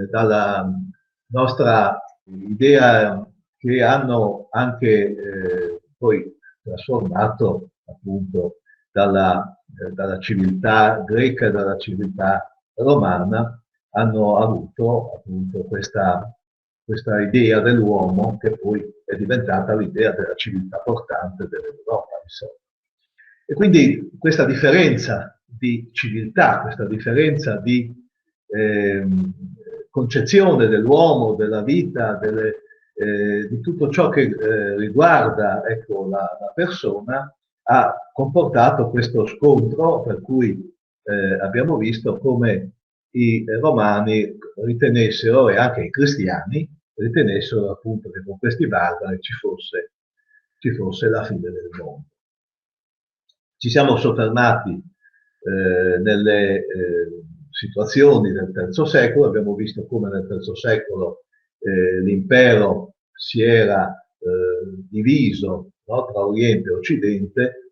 dalla nostra idea che hanno anche poi trasformato appunto dalla civiltà greca e dalla civiltà romana, hanno avuto appunto questa idea dell'uomo che poi è diventata l'idea della civiltà portante dell'Europa, insomma. E quindi questa differenza di civiltà, questa differenza di concezione dell'uomo, della vita, di tutto ciò che riguarda, ecco, la persona, ha comportato questo scontro per cui abbiamo visto come i romani ritenessero, e anche i cristiani, ritenessero appunto che con questi barbari ci fosse la fine del mondo. Ci siamo soffermati nelle situazioni del III secolo, abbiamo visto come nel III secolo l'impero si era diviso, no, tra Oriente e Occidente,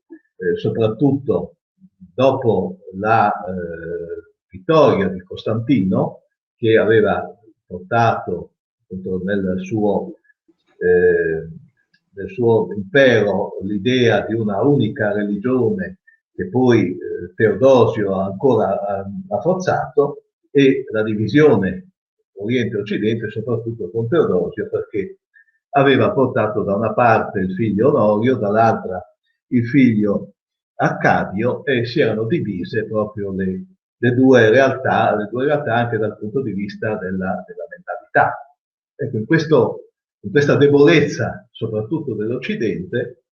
soprattutto dopo la vittoria di Costantino, che aveva portato nel suo impero l'idea di una unica religione che poi Teodosio ha ancora rafforzato, e la divisione Oriente-Occidente soprattutto con Teodosio, perché aveva portato da una parte il figlio Onorio, dall'altra il figlio Arcadio, e si erano divise proprio le due realtà anche dal punto di vista della mentalità. Ecco, in questa debolezza, soprattutto dell'Occidente,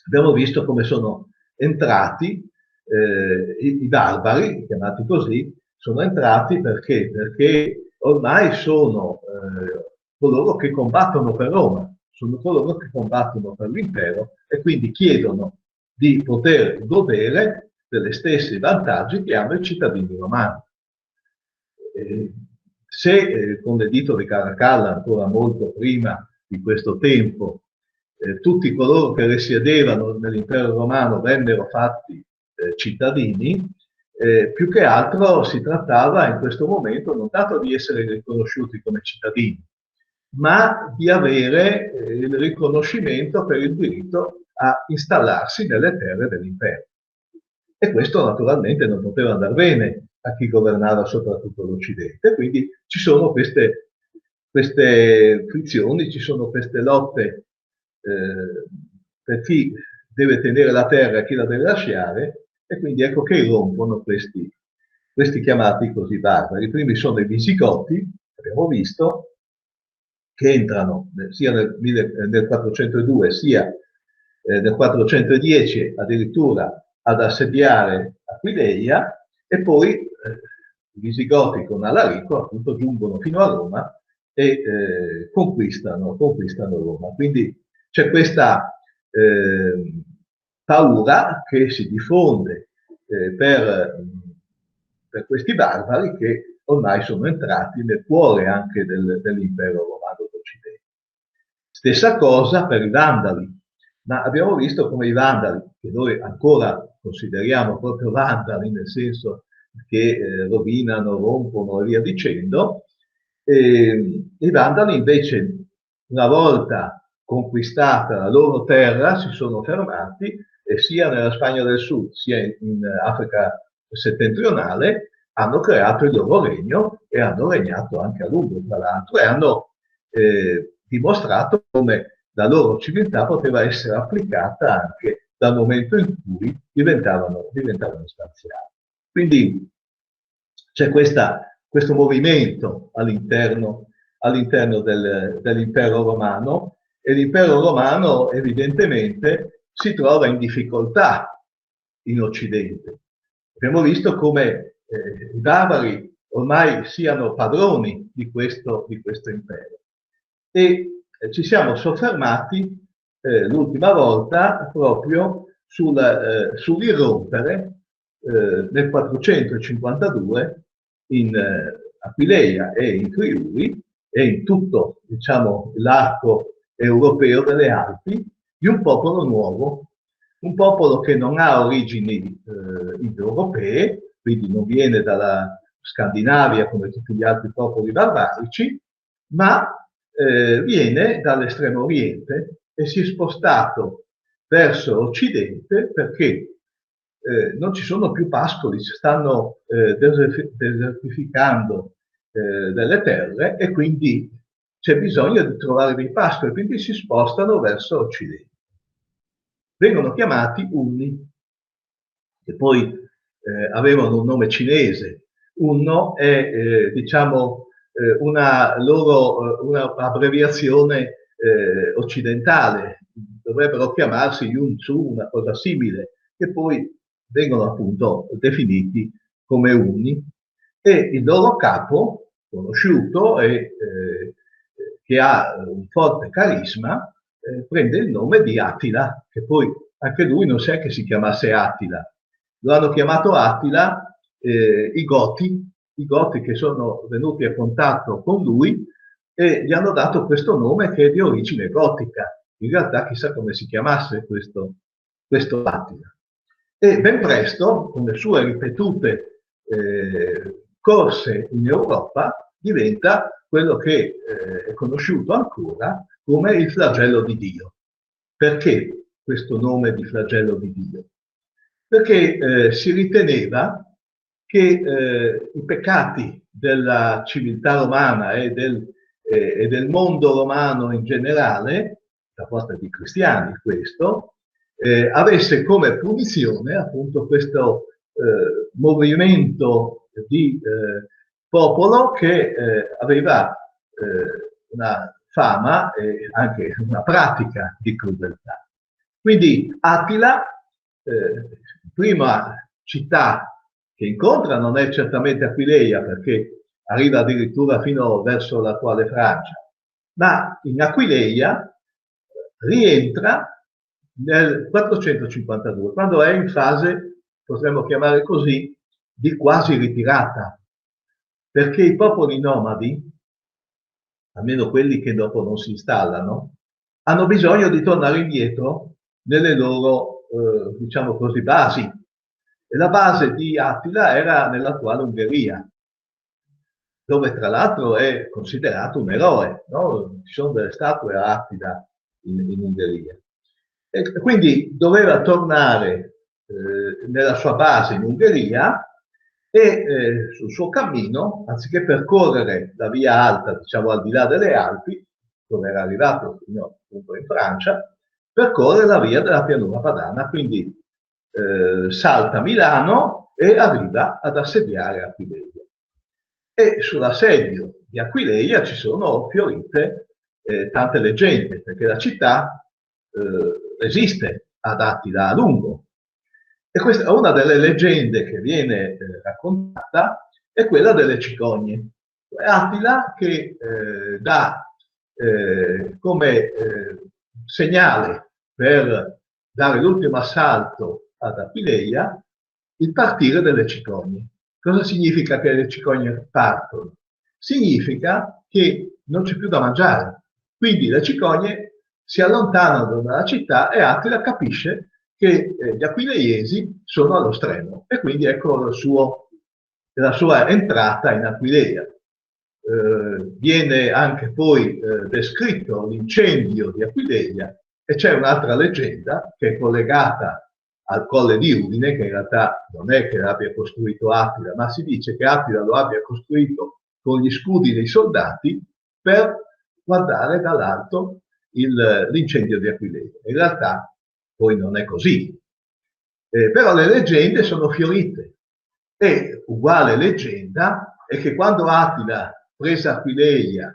abbiamo visto come sono entrati i barbari, chiamati così, sono entrati perché ormai sono coloro che combattono per Roma, sono coloro che combattono per l'impero, e quindi chiedono di poter godere delle stessi vantaggi che hanno i cittadini romani. Se con l'editto di Caracalla, ancora molto prima di questo tempo, tutti coloro che risiedevano nell'impero romano vennero fatti cittadini, più che altro si trattava in questo momento non tanto di essere riconosciuti come cittadini, ma di avere il riconoscimento per il diritto a installarsi nelle terre dell'impero. E questo naturalmente non poteva andare bene a chi governava soprattutto l'Occidente, quindi ci sono queste frizioni, ci sono queste lotte per chi deve tenere la terra e chi la deve lasciare, e quindi ecco che irrompono questi chiamati così barbari. I primi sono i Visigoti, abbiamo visto, che entrano sia nel 402 sia nel 410 addirittura ad assediare Aquileia, e poi i Visigoti con Alarico appunto giungono fino a Roma e conquistano Roma. Quindi c'è questa paura che si diffonde per questi barbari che ormai sono entrati nel cuore anche dell'impero romano d'Occidente. Stessa cosa per i Vandali, ma abbiamo visto come i Vandali, che noi ancora consideriamo proprio vandali, nel senso che rovinano, rompono e via dicendo, i Vandali invece, una volta conquistata la loro terra, si sono fermati, sia nella Spagna del Sud sia in Africa settentrionale, hanno creato il loro regno e hanno regnato anche a lungo, tra l'altro, e hanno dimostrato come la loro civiltà poteva essere applicata anche dal momento in cui diventavano spaziali. Quindi c'è questo movimento all'interno dell'impero romano, e l'impero romano evidentemente si trova in difficoltà in Occidente. Abbiamo visto come i barbari ormai siano padroni di questo impero, e ci siamo soffermati l'ultima volta proprio sull'irrompere nel 452 in Aquileia e in Friuli e in tutto, diciamo, l'arco europeo delle Alpi, di un popolo nuovo, un popolo che non ha origini indoeuropee, quindi non viene Scandinavia come tutti gli altri popoli barbarici, ma viene dall'Estremo Oriente e si è spostato verso Occidente perché non ci sono più pascoli, si stanno desertificando delle terre e quindi c'è bisogno di trovare dei pascoli, quindi si spostano verso Occidente. Vengono chiamati Unni, che poi avevano un nome cinese. Unno è, diciamo, una loro una abbreviazione occidentale, dovrebbero chiamarsi Yun Tzu, una cosa simile, che poi vengono appunto definiti come Unni, e il loro capo, conosciuto e che ha un forte carisma, prende il nome di Attila, che poi anche lui non sa che si chiamasse Attila. Lo hanno chiamato Attila i Goti che sono venuti a contatto con lui e gli hanno dato questo nome che è di origine gotica. In realtà chissà come si chiamasse questo Attila. E ben presto, con le sue ripetute corse in Europa, diventa quello che è conosciuto ancora come il flagello di Dio. Perché questo nome di flagello di Dio? Perché si riteneva che i peccati della civiltà romana e del mondo romano in generale, da parte di cristiani questo, avesse come punizione appunto questo movimento di popolo che aveva una fama e anche una pratica di crudeltà. Quindi Attila, prima città che incontra non è certamente Aquileia, perché arriva addirittura fino verso l'attuale Francia, ma in Aquileia rientra nel 452, quando è in fase, potremmo chiamare così, di quasi ritirata, perché i popoli nomadi, almeno quelli che dopo non si installano, hanno bisogno di tornare indietro nelle loro, diciamo così, basi. E la base di Attila era nell'attuale Ungheria, dove tra l'altro è considerato un eroe, no? Ci sono delle statue a Attila in Ungheria. E quindi doveva tornare nella sua base in Ungheria e sul suo cammino, anziché percorrere la via alta, diciamo al di là delle Alpi, dove era arrivato fino appunto in Francia, percorre la via della pianura padana, quindi salta Milano e arriva ad assediare Aquileia. E sull'assedio di Aquileia ci sono fiorite tante leggende, perché la città resiste ad Attila a lungo. E questa, una delle leggende che viene raccontata è quella delle cicogne. Attila che dà come segnale per dare l'ultimo assalto ad Aquileia il partire delle cicogne. Cosa significa che le cicogne partono? Significa che non c'è più da mangiare. Quindi le cicogne si allontanano dalla città e Attila capisce che gli aquileiesi sono allo stremo e quindi ecco la sua entrata in Aquileia. Viene anche poi descritto l'incendio di Aquileia e c'è un'altra leggenda che è collegata al Colle di Udine, che in realtà non è che l'abbia costruito Attila, ma si dice che Attila lo abbia costruito con gli scudi dei soldati per guardare dall'alto l'incendio di Aquileia. In realtà poi non è così. Però le leggende sono fiorite e uguale leggenda è che quando Attila, presa Aquileia,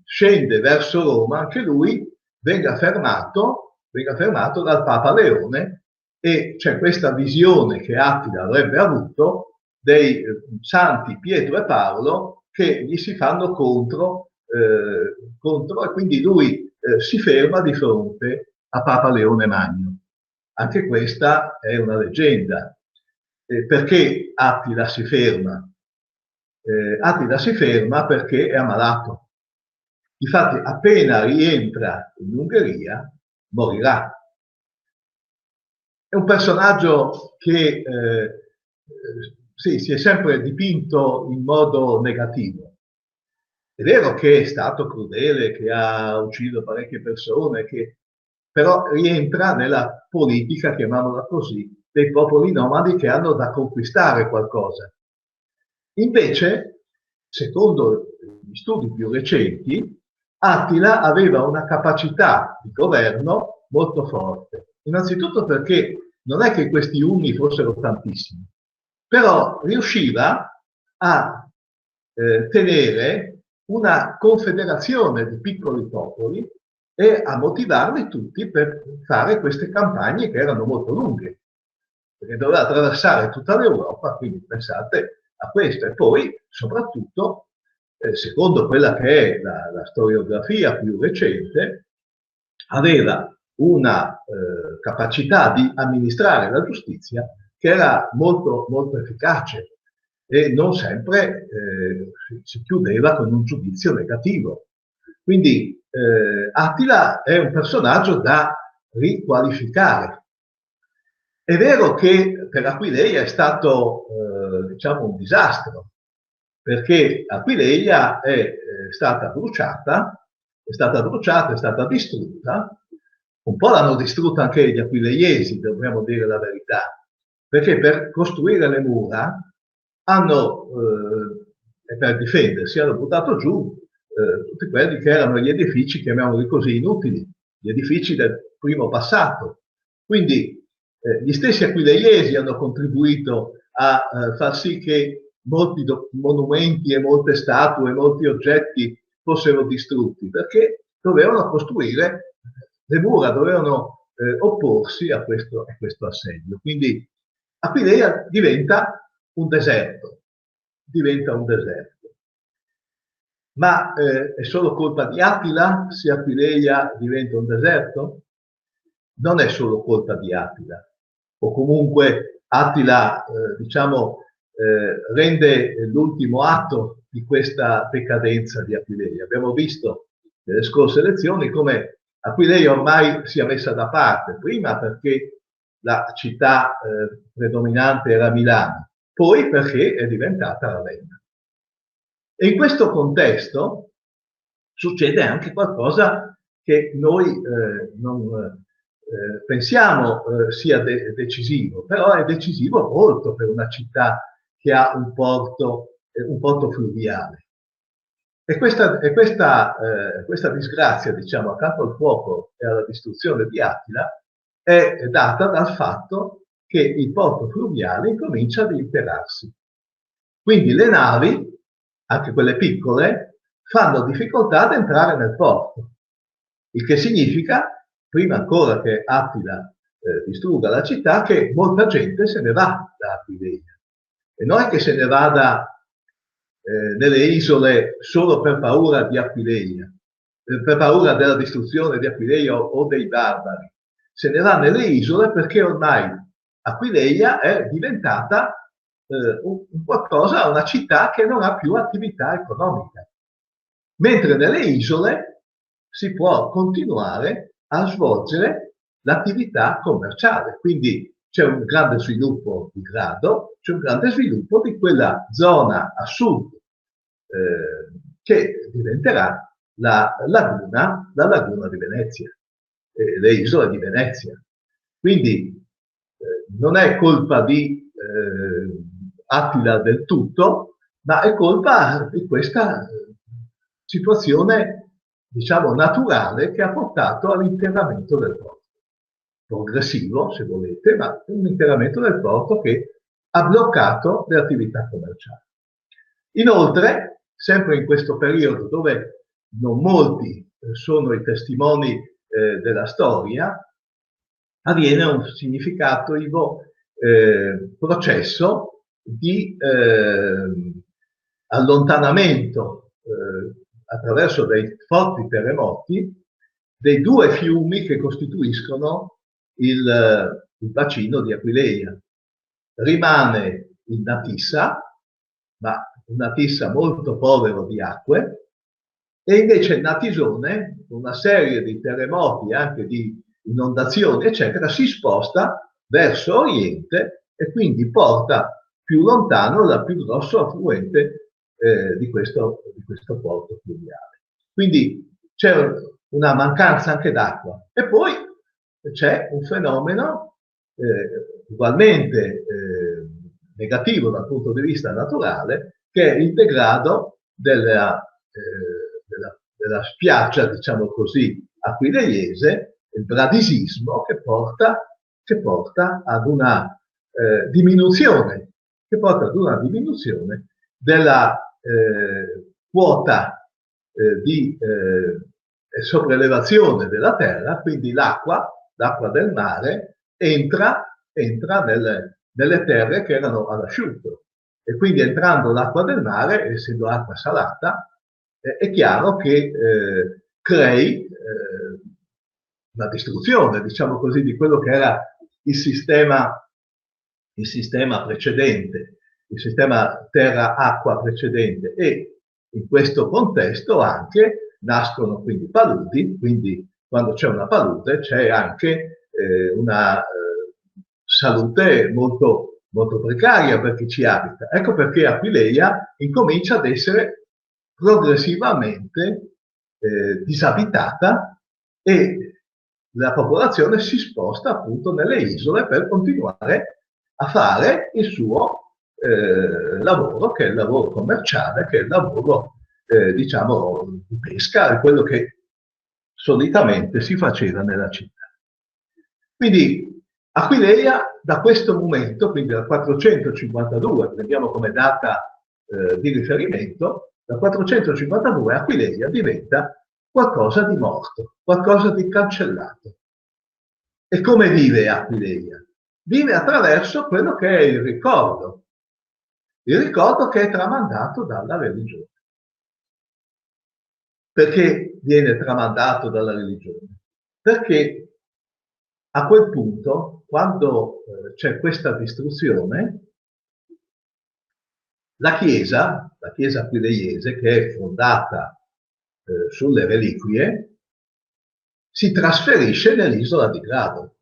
scende verso Roma, anche lui venga fermato dal Papa Leone e c'è questa visione che Attila avrebbe avuto dei santi Pietro e Paolo che gli si fanno contro e quindi lui si ferma di fronte a Papa Leone Magno. Anche questa è una leggenda. Perché Attila si ferma? Attila si ferma perché è ammalato. Infatti appena rientra in Ungheria morirà. È un personaggio che sì, si è sempre dipinto in modo negativo. È vero che è stato crudele, che ha ucciso parecchie persone, che però rientra nella politica, chiamiamola così, dei popoli nomadi che hanno da conquistare qualcosa. Invece, secondo gli studi più recenti, Attila aveva una capacità di governo molto forte. Innanzitutto perché non è che questi Unni fossero tantissimi, però riusciva a tenere una confederazione di piccoli popoli e a motivarli tutti per fare queste campagne che erano molto lunghe, perché doveva attraversare tutta l'Europa, quindi pensate a questo. E poi, soprattutto, secondo quella che è la storiografia più recente, aveva una capacità di amministrare la giustizia che era molto, molto efficace e non sempre si chiudeva con un giudizio negativo. Quindi Attila è un personaggio da riqualificare. È vero che per Aquileia è stato diciamo un disastro, perché Aquileia è stata bruciata, è stata distrutta. Un po' l'hanno distrutta anche gli aquileiesi, dobbiamo dire la verità, perché per costruire le mura hanno, e per difendersi, hanno buttato giù tutti quelli che erano gli edifici, chiamiamoli così, inutili, gli edifici del primo passato. Quindi gli stessi aquileiesi hanno contribuito a far sì che molti monumenti e molte statue, molti oggetti fossero distrutti, perché dovevano costruire le mura, dovevano opporsi a questo assedio. Quindi Aquileia diventa un deserto, Ma è solo colpa di Attila se Aquileia diventa un deserto? Non è solo colpa di Attila, o comunque Attila, diciamo, rende l'ultimo atto di questa decadenza di Aquileia. Abbiamo visto nelle scorse elezioni come Aquileia ormai sia messa da parte, prima perché la città predominante era Milano, poi perché è diventata Ravenna. E in questo contesto succede anche qualcosa che noi non pensiamo sia decisivo, però è decisivo molto per una città che ha un porto fluviale. E questa disgrazia, diciamo, accanto al fuoco e alla distruzione di Attila, è data dal fatto che il porto fluviale incomincia ad interarsi. Quindi le navi, anche quelle piccole, fanno difficoltà ad entrare nel porto, il che significa, prima ancora che Attila distrugga la città, che molta gente se ne va da Aquileia. E non è che se ne vada nelle isole solo per paura di Aquileia, per paura della distruzione di Aquileia o dei barbari. Se ne va nelle isole perché ormai Aquileia è diventata qualcosa, una città che non ha più attività economica. Mentre nelle isole si può continuare a svolgere l'attività commerciale. Quindi c'è un grande sviluppo di grado, c'è un grande sviluppo di quella zona a sud che diventerà la laguna di Venezia, le isole di Venezia. Quindi non è colpa di Attila del tutto, ma è colpa di questa situazione, diciamo, naturale che ha portato all'interramento del porto. Progressivo, se volete, ma un interramento del porto che ha bloccato le attività commerciali. Inoltre, sempre in questo periodo dove non molti sono i testimoni della storia, avviene un significativo processo di allontanamento attraverso dei forti terremoti dei due fiumi che costituiscono il bacino di Aquileia. Rimane il Natissa, ma un Natissa molto povero di acque, e invece il Natisone, una serie di terremoti, anche di inondazioni, eccetera, si sposta verso oriente e quindi porta più lontano dal più grosso affluente di questo porto fluviale. Quindi c'è una mancanza anche d'acqua. E poi c'è un fenomeno ugualmente negativo dal punto di vista naturale, che è il degrado della spiaggia, diciamo così, aquileiese, il bradisismo che porta ad una diminuzione, della quota di sopraelevazione della terra, quindi l'acqua del mare entra nelle terre che erano all'asciutto. E quindi entrando l'acqua del mare, essendo acqua salata, è chiaro che crei una distruzione, diciamo così, di quello che era il sistema precedente, il sistema terra-acqua precedente, e in questo contesto anche nascono quindi paludi, quindi quando c'è una palude c'è anche una salute molto, molto precaria per chi ci abita. Ecco perché Aquileia incomincia ad essere progressivamente disabitata e la popolazione si sposta appunto nelle isole per continuare a fare il suo lavoro, che è il lavoro commerciale, che è il lavoro diciamo di pesca, quello che solitamente si faceva nella città. Quindi Aquileia da questo momento, quindi dal 452, prendiamo come data di riferimento, dal 452 Aquileia diventa qualcosa di morto, qualcosa di cancellato. E come vive Aquileia? Vive attraverso quello che è il ricordo che è tramandato dalla religione. Perché viene tramandato dalla religione? Perché a quel punto, quando c'è questa distruzione, la Chiesa aquileiese, che è fondata sulle reliquie, si trasferisce nell'isola di Grado,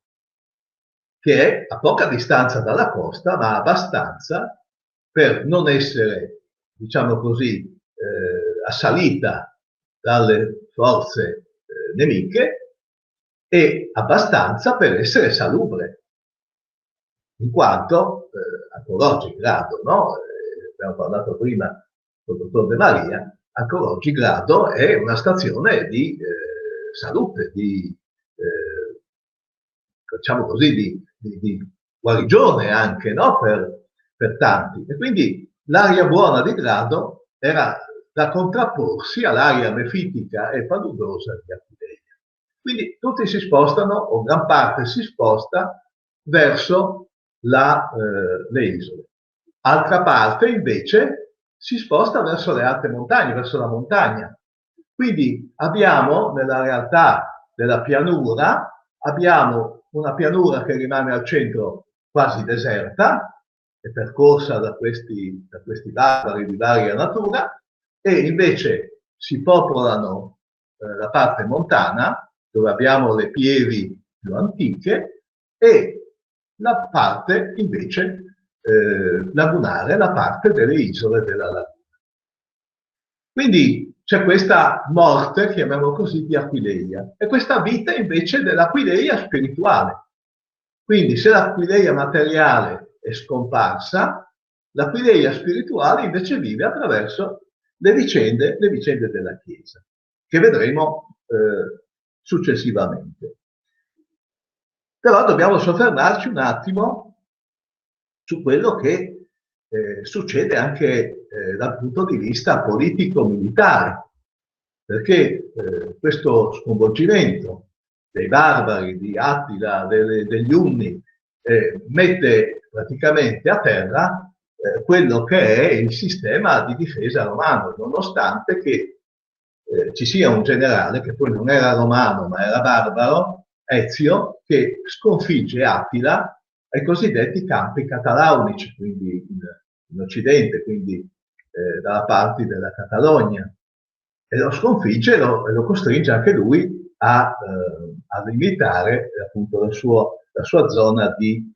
che è a poca distanza dalla costa, ma abbastanza per non essere, diciamo così, assalita dalle forze nemiche, e abbastanza per essere salubre, in quanto ancora oggi Grado, no? Abbiamo parlato prima con il dottor De Maria, ancora oggi Grado è una stazione di salute, di facciamo così, di guarigione anche, no? per tanti. E quindi l'aria buona di Grado era da contrapporsi all'aria mefitica e paludosa di Aquileia. Quindi tutti si spostano, o gran parte si sposta, verso le isole. Altra parte invece si sposta verso le alte montagne, verso la montagna. Quindi abbiamo nella realtà della pianura, abbiamo una pianura che rimane al centro quasi deserta, è percorsa da questi barbari di varia natura, e invece si popolano la parte montana, dove abbiamo le pievi più antiche, e la parte invece lagunare, la parte delle isole della laguna. Quindi c'è questa morte, chiamiamolo così, di Aquileia, e questa vita invece dell'Aquileia spirituale. Quindi se l'Aquileia materiale è scomparsa, l'Aquileia spirituale invece vive attraverso le vicende della Chiesa, che vedremo successivamente. Però dobbiamo soffermarci un attimo su quello che succede anche dal punto di vista politico-militare, perché questo sconvolgimento dei barbari, di Attila, degli Unni, mette praticamente a terra quello che è il sistema di difesa romano, nonostante che ci sia un generale che poi non era romano ma era barbaro, Ezio, che sconfigge Attila ai cosiddetti campi catalaunici, quindi in Occidente, quindi dalla parte della Catalogna, e lo sconfigge e lo costringe anche lui a limitare appunto la sua zona di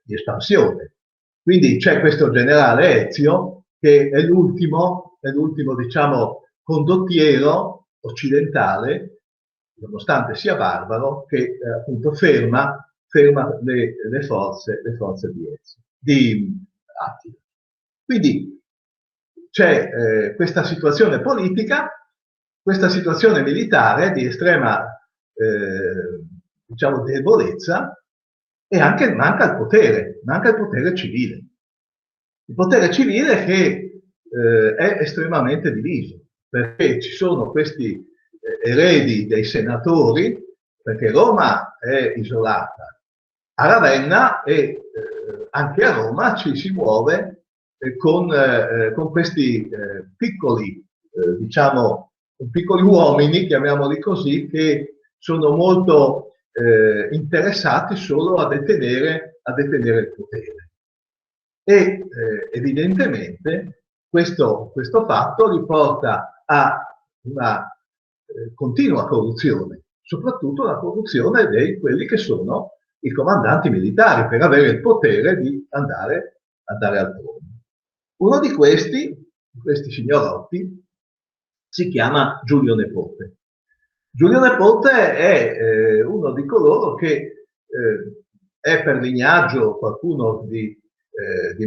espansione. Quindi c'è questo generale Ezio che è l'ultimo, diciamo, condottiero occidentale, nonostante sia barbaro, che appunto ferma le forze di Ezio, di Attila. Quindi c'è questa situazione politica, questa situazione militare di estrema diciamo, debolezza, e anche manca il potere civile. Il potere civile che è estremamente diviso, perché ci sono questi eredi dei senatori, perché Roma è isolata. A Ravenna e anche a Roma ci si muove con questi piccoli, diciamo, piccoli uomini, chiamiamoli così, che sono molto interessati solo a detenere il potere. E evidentemente questo fatto riporta a una continua corruzione, soprattutto la corruzione di quelli che sono i comandanti militari per avere il potere di andare al trono. Uno di questi signorotti, si chiama Giulio Nepote. Giulio Nepote è uno di coloro che è per lignaggio qualcuno di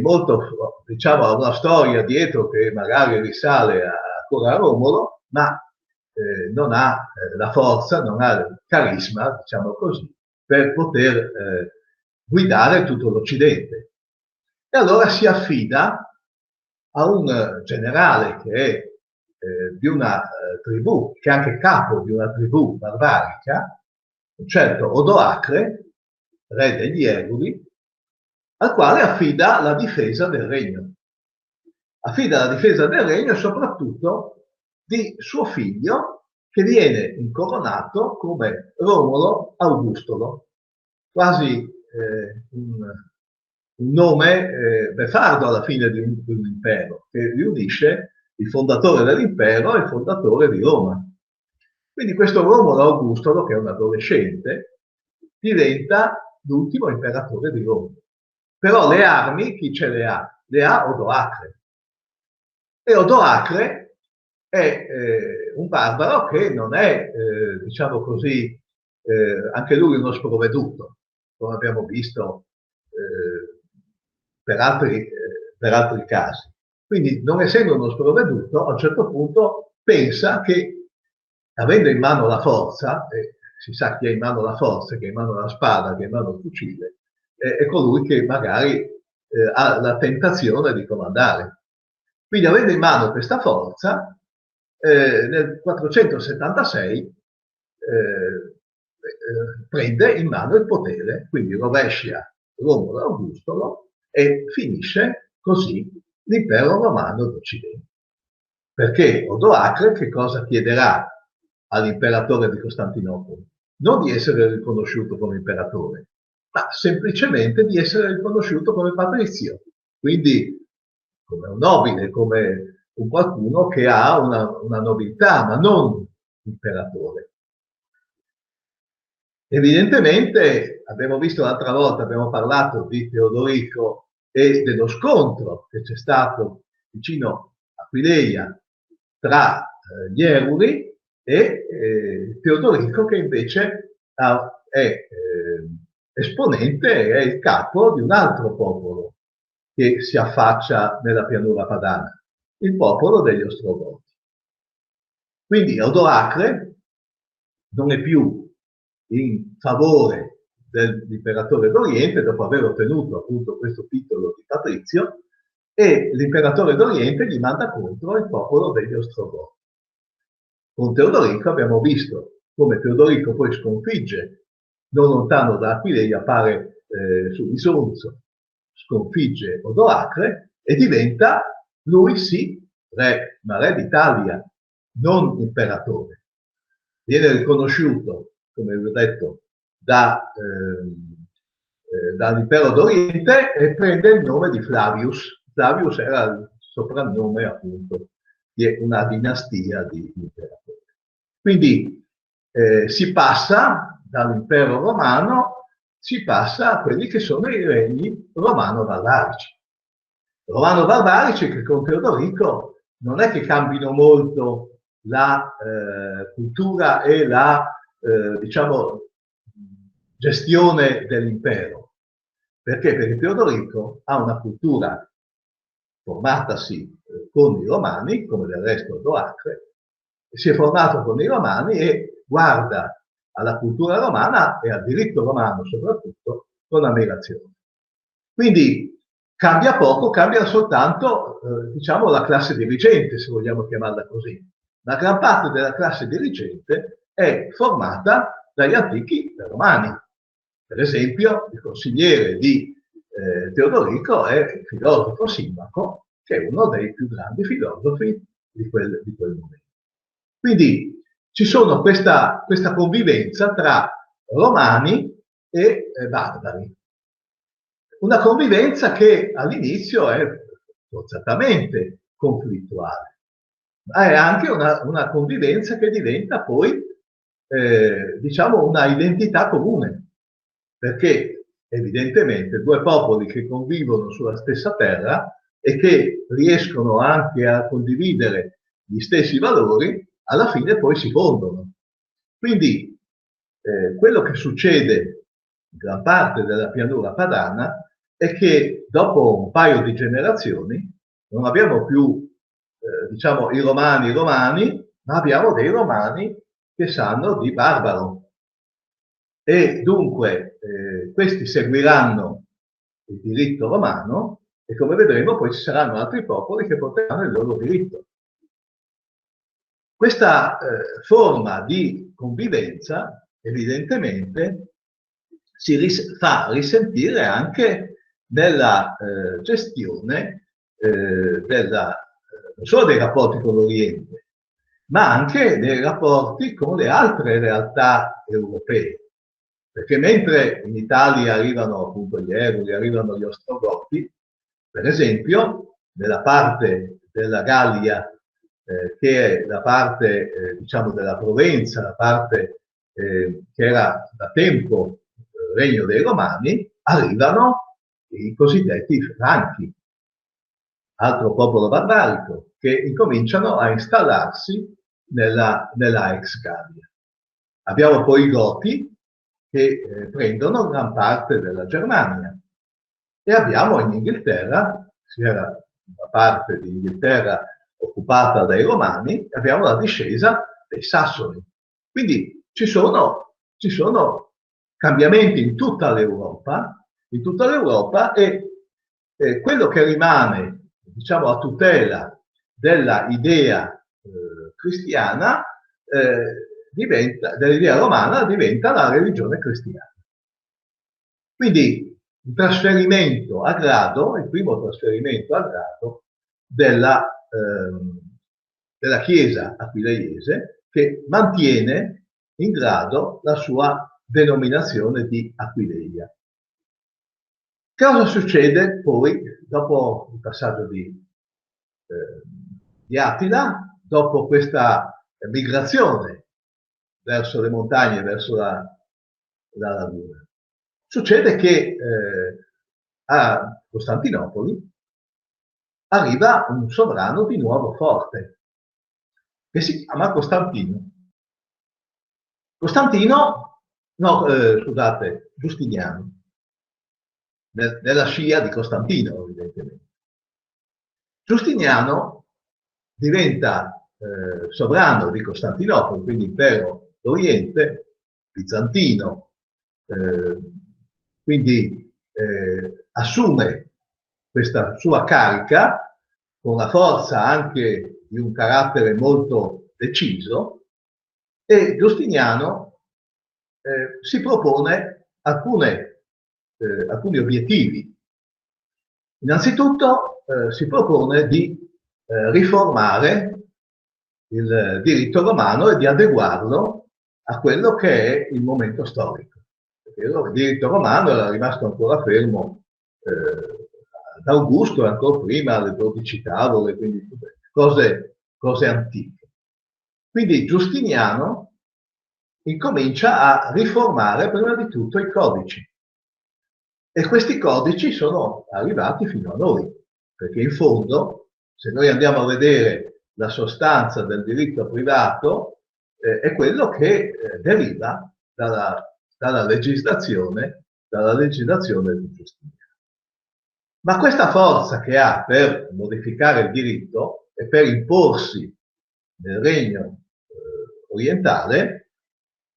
molto, diciamo, ha una storia dietro che magari risale ancora a Romolo, ma non ha la forza, non ha il carisma, diciamo così, per poter guidare tutto l'Occidente. E allora si affida a un generale che è di una tribù, che è anche capo di una tribù barbarica, un certo Odoacre, re degli Eguli, al quale affida la difesa del regno. Affida la difesa del regno e soprattutto di suo figlio, che viene incoronato come Romolo Augustolo, quasi un nome beffardo alla fine di un impero, che riunisce il fondatore dell'impero e il fondatore di Roma. Quindi questo Romolo Augustolo, che è un adolescente, diventa l'ultimo imperatore di Roma. Però le armi, chi ce le ha? Le ha Odoacre. E Odoacre è un barbaro che non è, diciamo così, anche lui uno sprovveduto, come abbiamo visto per altri casi. Quindi, non essendo uno sprovveduto, a un certo punto pensa che, avendo in mano la forza, si sa chi ha in mano la forza, che ha in mano la spada, che ha in mano il fucile, è colui che magari ha la tentazione di comandare. Quindi, avendo in mano questa forza, nel 476 prende in mano il potere, quindi rovescia Romolo Augustolo e finisce così l'impero romano d'Occidente. Perché Odoacre che cosa chiederà all'imperatore di Costantinopoli? Non di essere riconosciuto come imperatore, ma semplicemente di essere riconosciuto come patrizio, quindi come un nobile, come un qualcuno che ha una nobiltà, ma non imperatore. Evidentemente, abbiamo visto l'altra volta, abbiamo parlato di Teodorico e dello scontro che c'è stato vicino a Aquileia tra gli Euli e Teodorico, che invece è esponente, è il capo di un altro popolo che si affaccia nella pianura padana, il popolo degli Ostrogoti. Quindi Odoacre non è più in favore dell'imperatore d'Oriente, dopo aver ottenuto appunto questo titolo di patrizio, e l'imperatore d'Oriente gli manda contro il popolo degli Ostrogoti. Con Teodorico abbiamo visto come Teodorico poi sconfigge, non lontano da Aquileia, appare su Isonzo, sconfigge Odoacre e diventa lui sì re, ma re d'Italia, non imperatore. Viene riconosciuto, come vi ho detto, dall'impero d'Oriente e prende il nome di Flavius. Flavius era il soprannome appunto di una dinastia di imperatori. Quindi si passa dall'impero romano, si passa a quelli che sono i regni romano-vallarici. romano-barbarici che con Teodorico non è che cambino molto la cultura e la, diciamo, gestione dell'impero. Perché? Perché Teodorico ha una cultura formatasi con i romani, come del resto Odoacre, si è formato con i romani e guarda alla cultura romana e al diritto romano soprattutto con ammirazione. Quindi cambia poco, cambia soltanto diciamo la classe dirigente, se vogliamo chiamarla così. La gran parte della classe dirigente è formata dagli antichi romani. Per esempio, il consigliere di Teodorico è il filosofo Simmaco, che è uno dei più grandi filosofi di quel momento. Quindi ci sono questa convivenza tra romani e barbari. Una convivenza che all'inizio è forzatamente conflittuale, ma è anche una convivenza che diventa poi, diciamo, una identità comune, perché evidentemente due popoli che convivono sulla stessa terra e che riescono anche a condividere gli stessi valori, alla fine poi si fondono. Quindi quello che succede in gran parte della pianura padana è che dopo un paio di generazioni non abbiamo più, diciamo, i romani, ma abbiamo dei romani che sanno di barbaro. E dunque questi seguiranno il diritto romano e come vedremo poi ci saranno altri popoli che porteranno il loro diritto. Questa forma di convivenza evidentemente si fa risentire anche nella gestione non solo dei rapporti con l'Oriente, ma anche nei rapporti con le altre realtà europee. Perché mentre in Italia arrivano appunto gli Evoli, arrivano gli Ostrogoti, per esempio, nella parte della Gallia, che è la parte, diciamo, della Provenza, la parte che era da tempo regno dei Romani, arrivano i cosiddetti Franchi, altro popolo barbarico, che incominciano a installarsi nella ex Gallia. Abbiamo poi i Goti, che prendono gran parte della Germania. E abbiamo in Inghilterra, sia una parte di Inghilterra occupata dai Romani, abbiamo la discesa dei Sassoni. Quindi ci sono cambiamenti in tutta l'Europa e quello che rimane, diciamo, a tutela della idea cristiana dell'idea romana diventa la religione cristiana. Quindi il trasferimento a grado, il primo trasferimento a grado della Chiesa aquileiese che mantiene in grado la sua denominazione di Aquileia. Che cosa succede poi dopo il passaggio di Attila, dopo questa migrazione verso le montagne, verso la laguna? Succede che a Costantinopoli arriva un sovrano di nuovo forte, che si chiama Costantino. Giustiniano, nella scia di Costantino, evidentemente. Giustiniano diventa sovrano di Costantinopoli, quindi impero d'Oriente, bizantino, quindi assume questa sua carica con la forza anche di un carattere molto deciso e Giustiniano si propone alcuni obiettivi. Innanzitutto si propone di riformare il diritto romano e di adeguarlo a quello che è il momento storico. Perché il diritto romano era rimasto ancora fermo ad Augusto e ancora prima alle 12 tavole, quindi cose antiche. Quindi Giustiniano incomincia a riformare prima di tutto i codici. E questi codici sono arrivati fino a noi. perché in fondo, se noi andiamo a vedere la sostanza del diritto privato, è quello che deriva dalla legislazione di giustizia. Ma questa forza che ha per modificare il diritto e per imporsi nel regno orientale,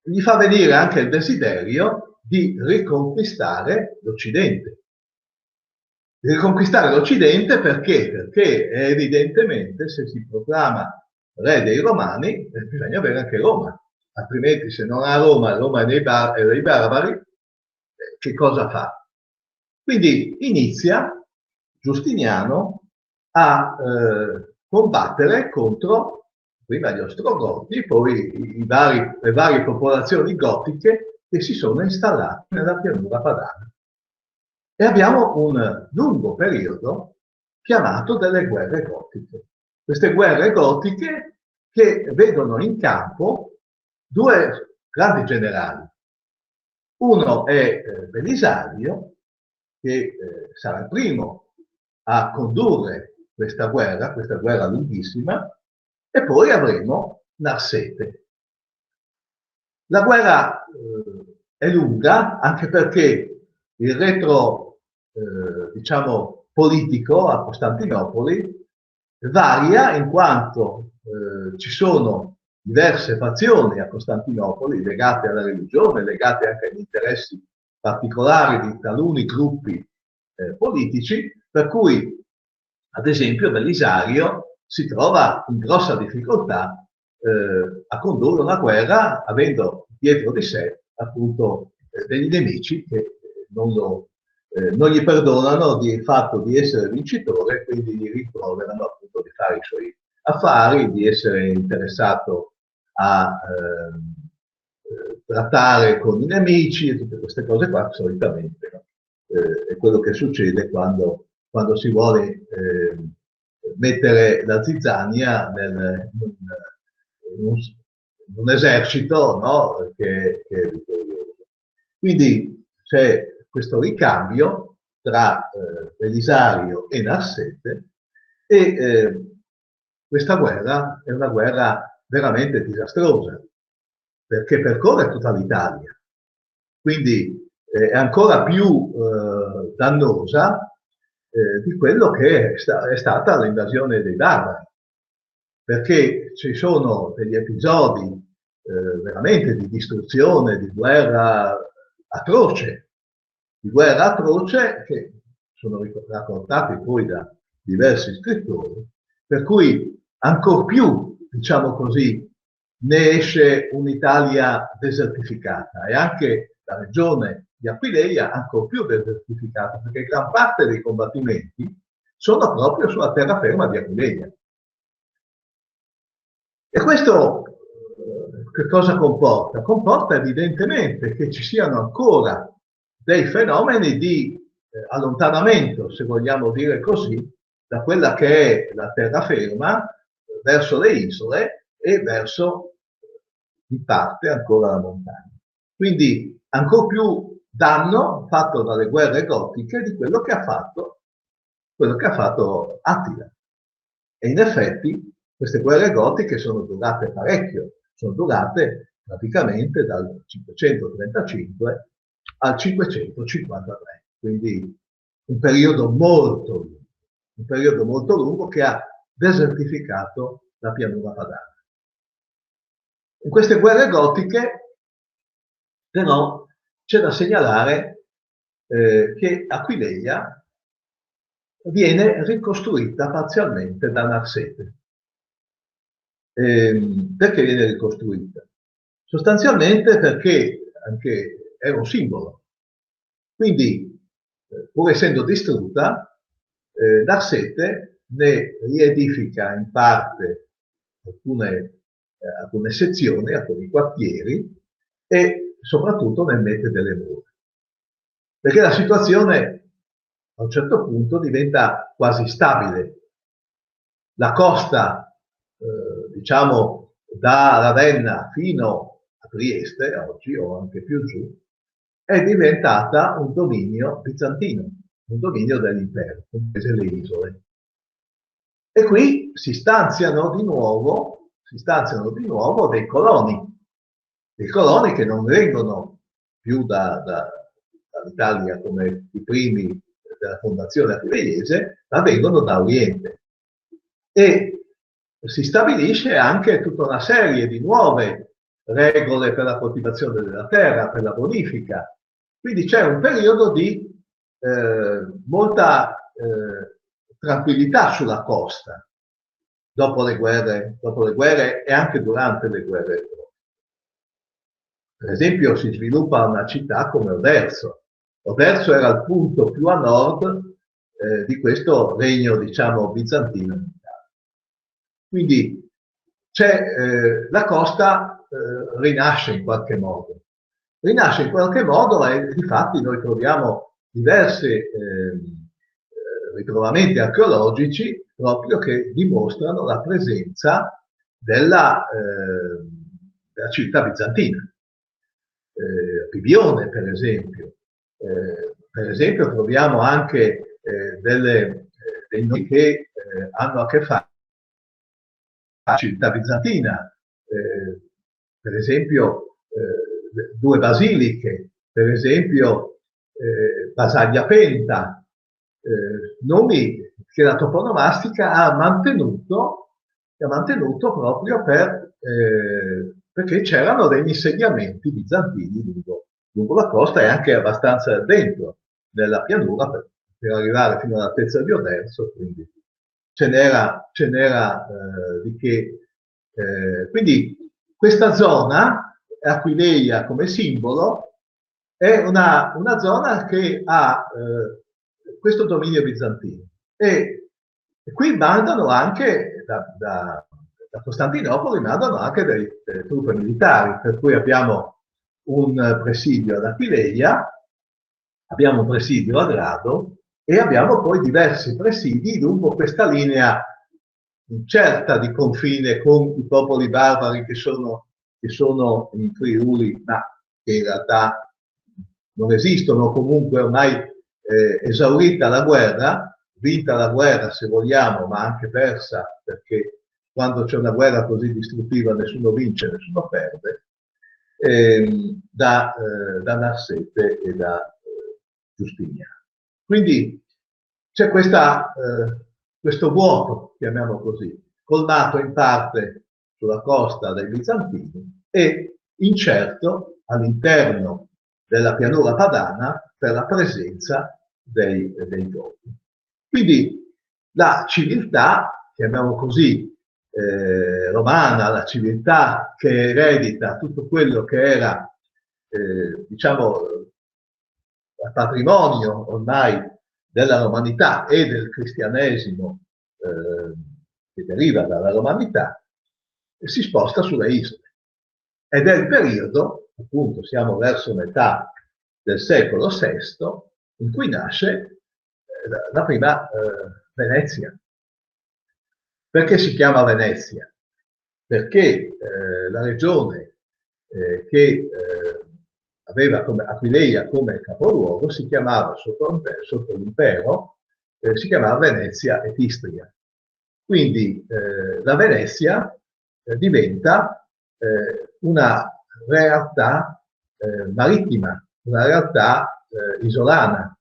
gli fa venire anche il desiderio di riconquistare l'Occidente. Di riconquistare l'Occidente perché? Perché evidentemente se si proclama re dei Romani bisogna avere anche Roma, altrimenti se non ha Roma, Roma è dei barbari, che cosa fa? Quindi inizia Giustiniano a combattere contro prima gli Ostrogoti, poi le varie popolazioni gotiche che si sono installate nella pianura padana. E abbiamo un lungo periodo chiamato delle guerre gotiche. Queste guerre gotiche che vedono in campo due grandi generali. Uno è Belisario, che sarà il primo a condurre questa guerra lunghissima, e poi avremo Narsete. La guerra è lunga anche perché il retro, diciamo, politico a Costantinopoli varia in quanto ci sono diverse fazioni a Costantinopoli legate alla religione, legate anche agli interessi particolari di taluni gruppi politici, per cui, ad esempio, Belisario si trova in grossa difficoltà a condurre una guerra avendo dietro di sé appunto degli nemici che non gli perdonano il fatto di essere vincitore, quindi gli rimproverano appunto di fare i suoi affari, di essere interessato a trattare con i nemici e tutte queste cose qua solitamente, no? È quello che succede quando si vuole mettere la zizzania in un esercito, no? che è vittorioso. Quindi c'è questo ricambio tra Belisario e Narsete e questa guerra è una guerra veramente disastrosa perché percorre tutta l'Italia, quindi è ancora più dannosa di quello che è stata l'invasione dei barbari, perché ci sono degli episodi veramente di distruzione, di guerra atroce che sono raccontati poi da diversi scrittori, per cui ancor più, diciamo così, ne esce un'Italia desertificata e anche la regione di Aquileia ancor più desertificata, perché gran parte dei combattimenti sono proprio sulla terraferma di Aquileia. E questo che cosa comporta? Comporta evidentemente che ci siano ancora dei fenomeni di allontanamento, se vogliamo dire così, da quella che è la terraferma verso le isole e verso, in parte, ancora la montagna. Quindi ancora più danno fatto dalle guerre gotiche di quello che ha fatto Attila. E in effetti queste guerre gotiche sono durate parecchio, sono durate praticamente dal 535 al 553, quindi un periodo molto lungo che ha desertificato la pianura padana. In queste guerre gotiche, però, c'è da segnalare che Aquileia viene ricostruita parzialmente da Narsete. Perché viene ricostruita? Sostanzialmente perché anche era un simbolo. Quindi, pur essendo distrutta, Narsete ne riedifica in parte alcune sezioni, alcuni quartieri e soprattutto ne mette delle mura. Perché la situazione a un certo punto diventa quasi stabile. La costa, diciamo, da Ravenna fino a Trieste, oggi o anche più giù, è diventata un dominio bizantino, un dominio dell'impero, comprese le isole. E qui si stanziano di nuovo dei coloni che non vengono più dall'Italia come i primi della fondazione appileiese, ma vengono da Oriente. E si stabilisce anche tutta una serie di nuove regole per la coltivazione della terra, per la bonifica. Quindi c'è un periodo di molta tranquillità sulla costa, dopo le guerre e anche durante le guerre. Per esempio si sviluppa una città come Oderzo. Oderzo era il punto più a nord di questo regno, diciamo, bizantino. Quindi la costa rinasce in qualche modo. Rinasce in qualche modo e difatti noi troviamo diversi ritrovamenti archeologici proprio che dimostrano la presenza della civiltà bizantina. Bibione, per esempio. Per esempio troviamo anche dei nomi che hanno a che fare con la civiltà bizantina. Per esempio due basiliche, per esempio Basaglia Penta, nomi che la toponomastica ha mantenuto proprio perché c'erano degli insediamenti bizantini lungo la costa e anche abbastanza dentro nella pianura per arrivare fino all'altezza di Oderzo, quindi ce n'era di che. Quindi questa zona, Aquileia come simbolo, è una zona che ha questo dominio bizantino. E qui mandano anche da Costantinopoli mandano anche delle truppe militari, per cui abbiamo un presidio ad Aquileia, abbiamo un presidio a Grado e abbiamo poi diversi presidi lungo questa linea incerta di confine con i popoli barbari che sono in Friuli, ma che in realtà non esistono, comunque ormai esaurita la guerra, vinta la guerra se vogliamo, ma anche persa, perché quando c'è una guerra così distruttiva nessuno vince, nessuno perde, da Narsete e da Giustiniano. Quindi c'è questo vuoto, chiamiamolo così, colmato in parte sulla costa dai bizantini e incerto all'interno della pianura padana per la presenza dei Goti. Quindi la civiltà, chiamiamo così, romana, la civiltà che eredita tutto quello che era, diciamo, il patrimonio ormai della romanità e del cristianesimo che deriva dalla romanità, si sposta sulle isole. Ed è il periodo, appunto, siamo verso metà del secolo VI, in cui nasce la prima Venezia. Perché si chiama Venezia? Perché la regione che aveva Aquileia come capoluogo si chiamava sotto l'impero, si chiamava Venezia et Istria. Quindi la Venezia diventa una realtà marittima, una realtà isolana.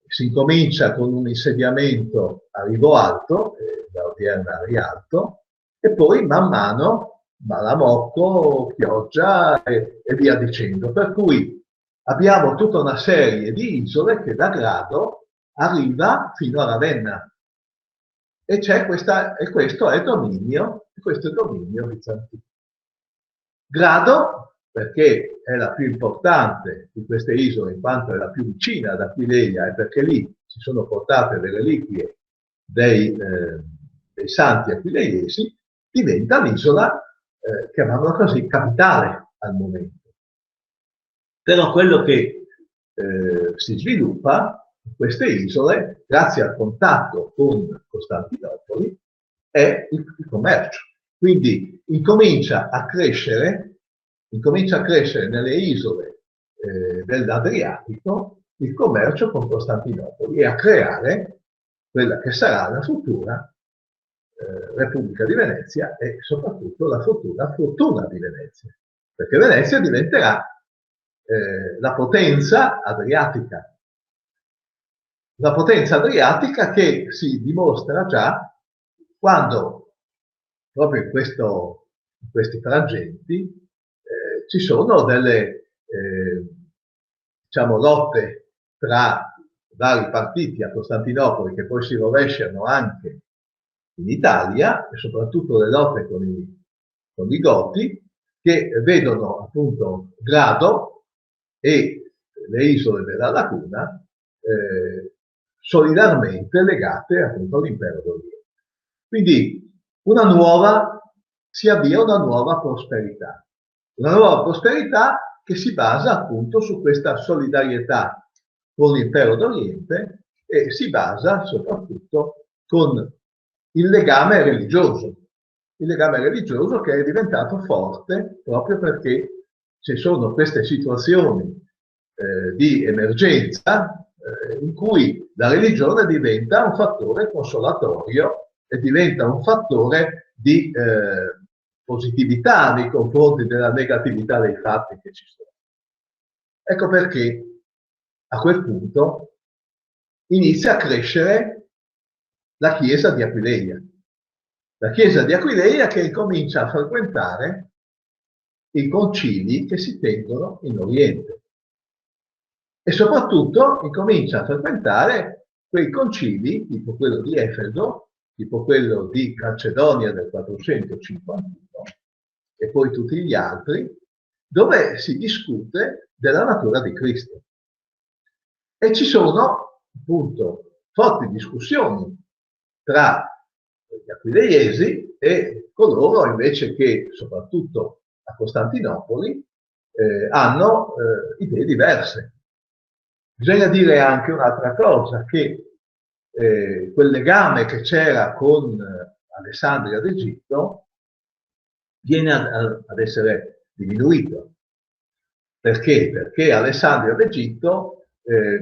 Si incomincia con un insediamento a Rivo Alto, da odierna Rialto, e poi man mano Malamocco, Chioggia e via dicendo. Per cui abbiamo tutta una serie di isole che da Grado arriva fino a Ravenna. E questo è dominio bizantino. Grado, perché è la più importante di queste isole, in quanto è la più vicina ad Aquileia e perché lì si sono portate le reliquie dei santi aquileiesi, diventa l'isola, chiamiamola così, capitale al momento. Però quello che si sviluppa in queste isole, grazie al contatto con Costantinopoli, è il commercio. Quindi incomincia a crescere nelle isole dell'Adriatico il commercio con Costantinopoli e a creare quella che sarà la futura Repubblica di Venezia e soprattutto la fortuna di Venezia, perché Venezia diventerà la potenza adriatica che si dimostra già quando proprio in questi frangenti ci sono delle diciamo, lotte tra vari partiti a Costantinopoli che poi si rovesciano anche in Italia, e soprattutto le lotte con i Goti, che vedono appunto Grado e le isole della Laguna solidarmente legate appunto all'impero d'Oriente. Quindi si avvia una nuova prosperità che si basa appunto su questa solidarietà con l'impero d'Oriente e si basa soprattutto con il legame religioso che è diventato forte proprio perché ci sono queste situazioni di emergenza in cui la religione diventa un fattore consolatorio e diventa un fattore di positività nei confronti della negatività dei fatti che ci sono. Ecco perché a quel punto inizia a crescere la chiesa di Aquileia. La chiesa di Aquileia che incomincia a frequentare i concili che si tengono in Oriente e soprattutto incomincia a frequentare quei concili, tipo quello di Efeso, tipo quello di Calcedonia del 451 e poi tutti gli altri, dove si discute della natura di Cristo. E ci sono appunto forti discussioni tra gli aquileiesi e coloro invece che, soprattutto a Costantinopoli, hanno idee diverse. Bisogna dire anche un'altra cosa, che quel legame che c'era con Alessandria d'Egitto viene ad essere diminuito. Perché? Perché Alessandria d'Egitto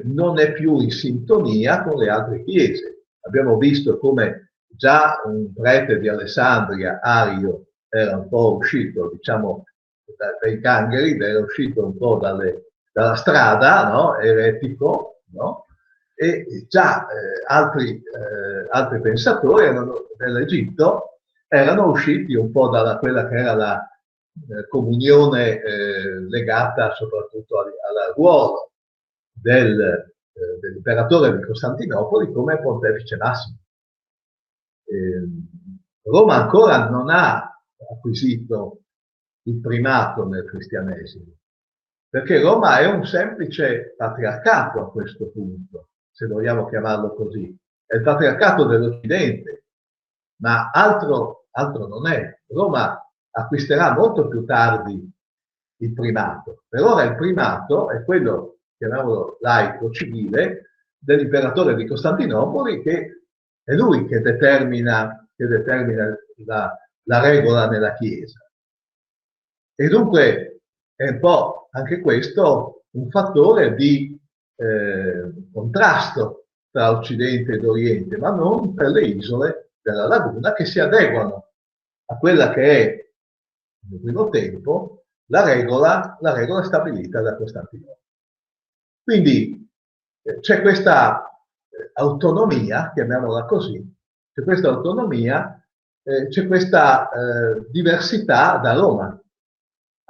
non è più in sintonia con le altre chiese. Abbiamo visto come già un prete di Alessandria, Ario, era un po' uscito, diciamo, dai gangheri, era uscito un po' dalla strada, no? Eretico, no? E già altri pensatori dell'Egitto erano usciti un po' da quella che era la comunione legata soprattutto al ruolo dell'imperatore di Costantinopoli come pontefice massimo. Roma ancora non ha acquisito il primato nel cristianesimo, perché Roma è un semplice patriarcato a questo punto, se vogliamo chiamarlo così. È il patriarcato dell'Occidente, ma altro non è. Roma acquisterà molto più tardi il primato. Per ora il primato è quello, chiamiamolo laico, civile, dell'imperatore di Costantinopoli, che è lui che determina la regola nella Chiesa. E dunque è un po' anche questo un fattore di contrasto tra Occidente ed Oriente, ma non per le isole della laguna che si adeguano a quella che è, nel primo tempo, la regola stabilita da Costantinopoli. Quindi c'è questa autonomia, chiamiamola così, c'è questa autonomia, c'è questa diversità da Roma.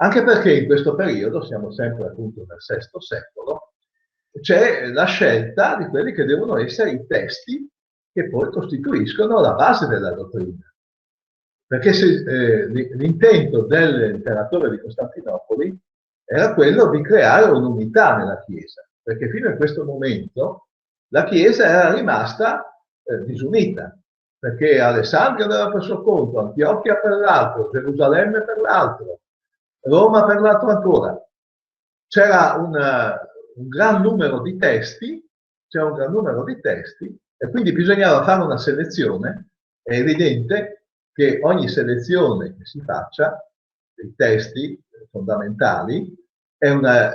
Anche perché in questo periodo, siamo sempre appunto nel VI secolo, c'è la scelta di quelli che devono essere i testi che poi costituiscono la base della dottrina. Perché l'intento dell'imperatore di Costantinopoli era quello di creare un'unità nella Chiesa, perché fino a questo momento la Chiesa era rimasta disunita, perché Alessandria aveva per suo conto, Antiochia per l'altro, Gerusalemme per l'altro, Roma per l'altro ancora. C'era un gran numero di testi, e quindi bisognava fare una selezione. È evidente che ogni selezione che si faccia dei testi fondamentali è una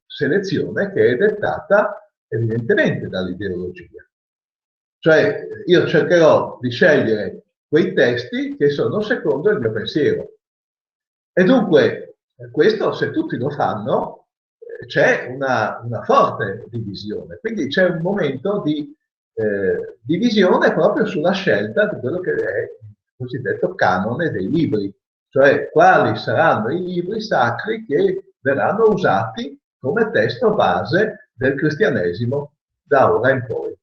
selezione che è dettata evidentemente dall'ideologia. Cioè io cercherò di scegliere quei testi che sono secondo il mio pensiero. E dunque, questo, se tutti lo fanno, c'è una forte divisione. Quindi c'è un momento di divisione proprio sulla scelta di quello che è il cosiddetto canone dei libri, cioè quali saranno i libri sacri che verranno usati come testo base del cristianesimo da ora in poi.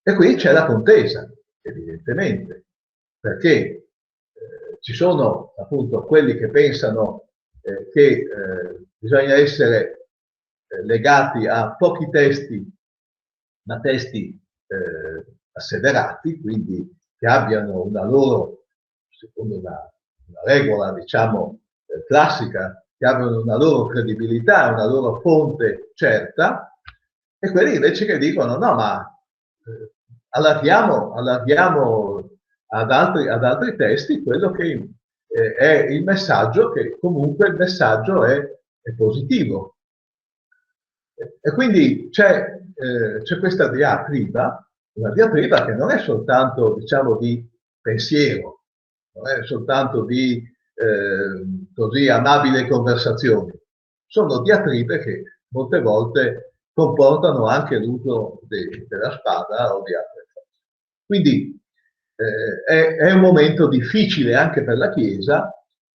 E qui c'è la contesa, evidentemente, perché ci sono appunto quelli che pensano che bisogna essere legati a pochi testi, ma testi asseverati, quindi che abbiano una loro, secondo una regola, diciamo, classica, che abbiano una loro credibilità, una loro fonte certa, e quelli invece che dicono no, ma allarghiamo ad altri testi quello che è il messaggio, che comunque il messaggio è positivo. E quindi c'è questa diatriba, una diatriba che non è soltanto, diciamo, di pensiero, non è soltanto di così amabili conversazioni, sono diatribe che molte volte comportano anche l'uso della spada o di altre cose. Quindi è un momento difficile anche per la Chiesa,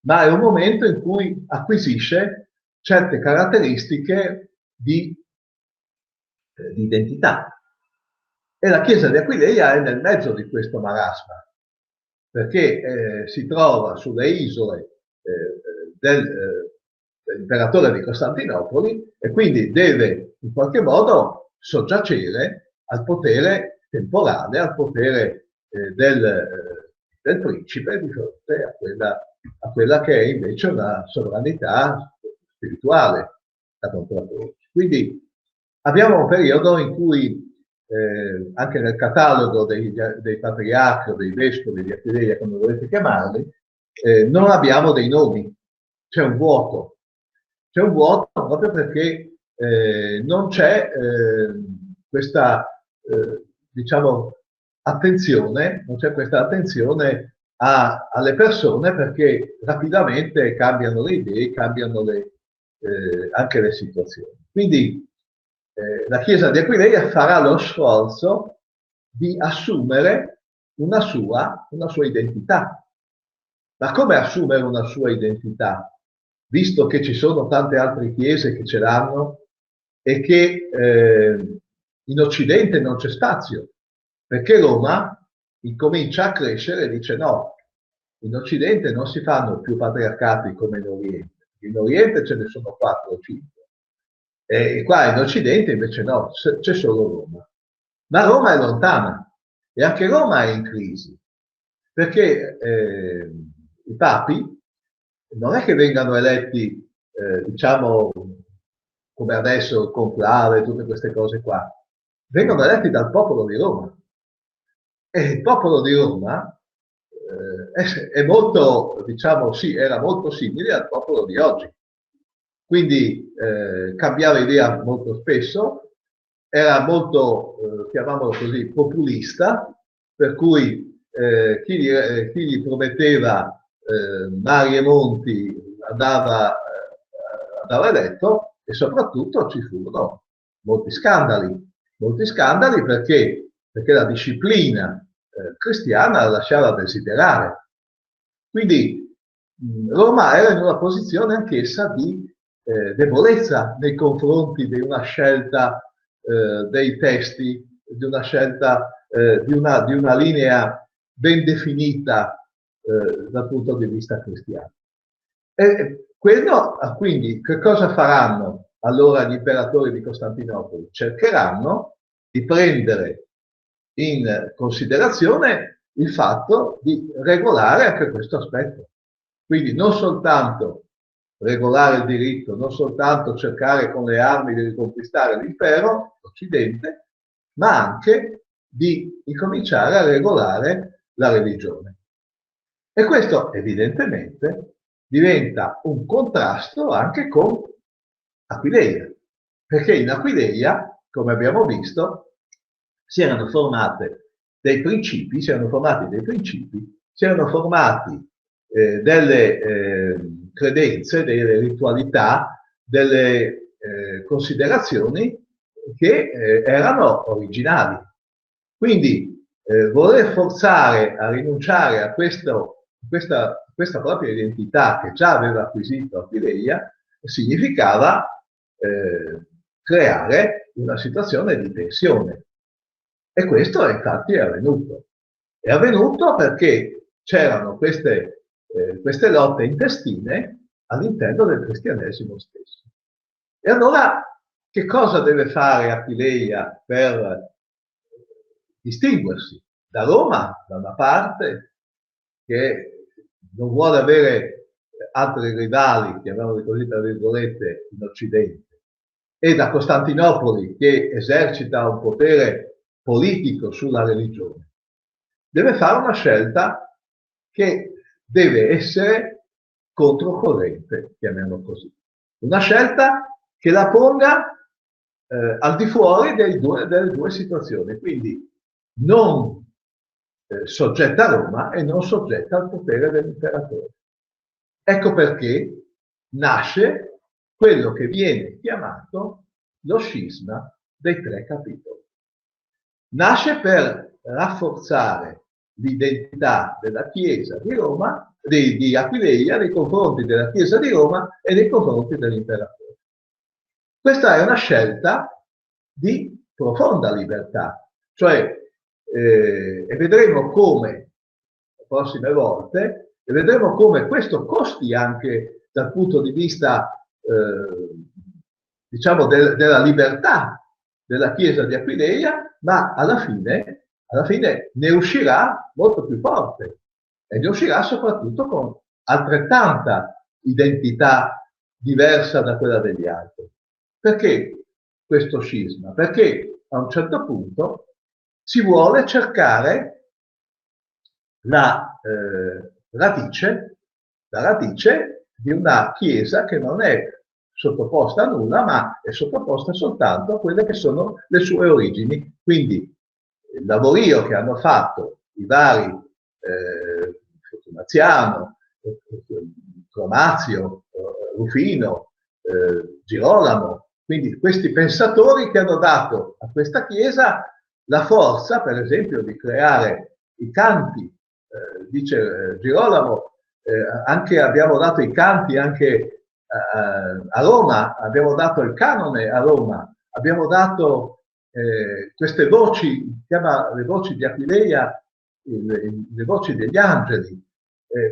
ma è un momento in cui acquisisce certe caratteristiche di identità. E la Chiesa di Aquileia è nel mezzo di questo marasma, perché si trova sulle isole dell'imperatore di Costantinopoli e quindi deve in qualche modo soggiacere al potere temporale, al potere del principe di fronte a quella che è invece una sovranità spirituale da contrapporre. Quindi abbiamo un periodo in cui anche nel catalogo dei patriarchi o dei vescovi di Aquileia, come volete chiamarli, non abbiamo dei nomi, c'è un vuoto. C'è un vuoto proprio perché non c'è questa, diciamo, attenzione, non c'è questa attenzione alle persone, perché rapidamente cambiano le idee, cambiano anche le situazioni. Quindi la Chiesa di Aquileia farà lo sforzo di assumere una sua identità. Ma come assumere una sua identità? Visto che ci sono tante altre chiese che ce l'hanno e che in Occidente non c'è spazio, perché Roma incomincia a crescere e dice no, in Occidente non si fanno più patriarcati come in Oriente. In Oriente ce ne sono 4 o 5. E qua in Occidente invece no, c'è solo Roma. Ma Roma è lontana e anche Roma è in crisi, perché i papi non è che vengano eletti, diciamo, come adesso il conclave, tutte queste cose qua, vengono eletti dal popolo di Roma. E il popolo di Roma è molto, diciamo, sì, era molto simile al popolo di oggi. Quindi cambiava idea molto spesso, era molto, chiamiamolo così, populista, per cui chi gli prometteva mari e monti andava eletto, e soprattutto ci furono molti scandali perché la disciplina cristiana lasciava desiderare. Quindi Roma era in una posizione anch'essa di debolezza nei confronti di una scelta dei testi, di una scelta di una linea ben definita dal punto di vista cristiano. E quello, quindi, che cosa faranno allora gli imperatori di Costantinopoli? Cercheranno di prendere in considerazione il fatto di regolare anche questo aspetto. Quindi non soltanto regolare il diritto, non soltanto cercare con le armi di riconquistare l'impero, l'Occidente, ma anche di incominciare a regolare la religione. E questo evidentemente diventa un contrasto anche con Aquileia, perché in Aquileia, come abbiamo visto, si erano formate dei principi, si erano formati dei principi, si erano formati delle credenze, delle ritualità, delle considerazioni che erano originali. Quindi voler forzare a rinunciare a questa propria identità che già aveva acquisito Aquileia significava creare una situazione di tensione. E questo infatti è avvenuto. È avvenuto perché c'erano queste lotte intestine all'interno del cristianesimo stesso. E allora che cosa deve fare Aquileia per distinguersi da Roma, da una parte, che non vuole avere altri rivali, chiamiamoli così tra virgolette, in Occidente, e da Costantinopoli, che esercita un potere politico sulla religione. Deve fare una scelta che deve essere controcorrente, chiamiamolo così. Una scelta che la ponga al di fuori delle due situazioni, quindi non soggetta a Roma e non soggetta al potere dell'imperatore. Ecco perché nasce quello che viene chiamato lo scisma dei tre capitoli. Nasce per rafforzare l'identità della Chiesa di Roma, di Aquileia, nei confronti della Chiesa di Roma e nei confronti dell'imperatore. Questa è una scelta di profonda libertà, cioè, e vedremo come, le prossime volte, e vedremo come questo costi anche dal punto di vista, diciamo, della libertà della Chiesa di Aquileia, ma alla fine ne uscirà molto più forte e ne uscirà soprattutto con altrettanta identità diversa da quella degli altri. Perché questo scisma? Perché a un certo punto si vuole cercare la radice di una Chiesa che non è sottoposta a nulla, ma è sottoposta soltanto a quelle che sono le sue origini. Quindi il lavorio che hanno fatto i vari Fortunaziano, Cronazio, Rufino, Girolamo, quindi questi pensatori che hanno dato a questa Chiesa la forza, per esempio, di creare i canti, dice Girolamo, anche abbiamo dato i canti anche a Roma, abbiamo dato il canone a Roma, abbiamo dato queste voci, chiama le voci di Aquileia, le voci degli angeli.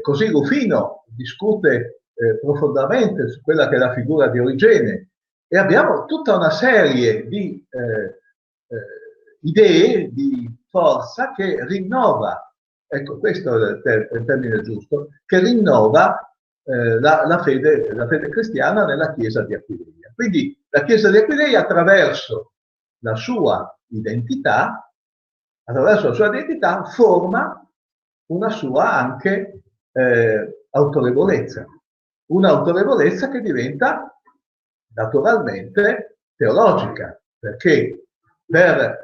Così Rufino discute profondamente su quella che è la figura di Origene, e abbiamo tutta una serie di idee di forza che rinnova, ecco questo è il termine giusto, che rinnova la fede cristiana nella Chiesa di Aquileia. Quindi la Chiesa di Aquileia attraverso la sua identità forma una sua anche autorevolezza, un'autorevolezza che diventa naturalmente teologica, perché per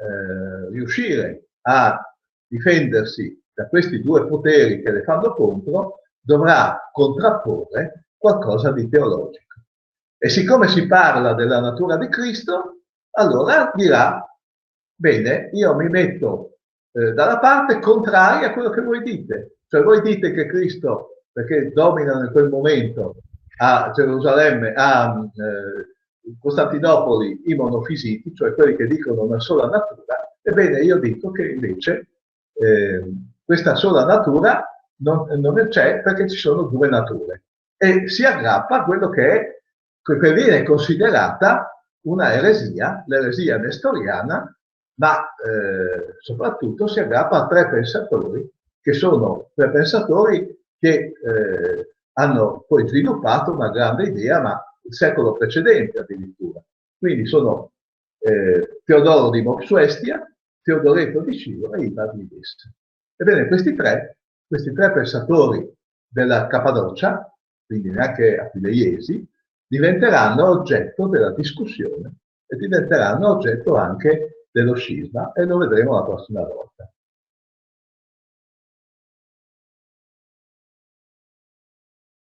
riuscire a difendersi da questi due poteri che le fanno contro, dovrà contrapporre qualcosa di teologico. E siccome si parla della natura di Cristo, allora dirà, bene, io mi metto dalla parte contraria a quello che voi dite. Cioè voi dite che Cristo, perché dominano in quel momento a Gerusalemme, a Costantinopoli i monofisiti, cioè quelli che dicono una sola natura, ebbene io dico che invece questa sola natura non c'è, perché ci sono due nature. E si aggrappa a quello che viene considerata una eresia, l'eresia nestoriana, ma soprattutto si aggrappa a tre pensatori, che sono tre pensatori che hanno poi sviluppato una grande idea, ma il secolo precedente addirittura. Quindi sono Teodoro di Mopsuestia, Teodoreto di Ciro e Ibar di Dessa. Ebbene, questi tre pensatori della Cappadocia, quindi neanche aquileiesi, diventeranno oggetto della discussione e diventeranno oggetto anche dello scisma, e lo vedremo la prossima volta.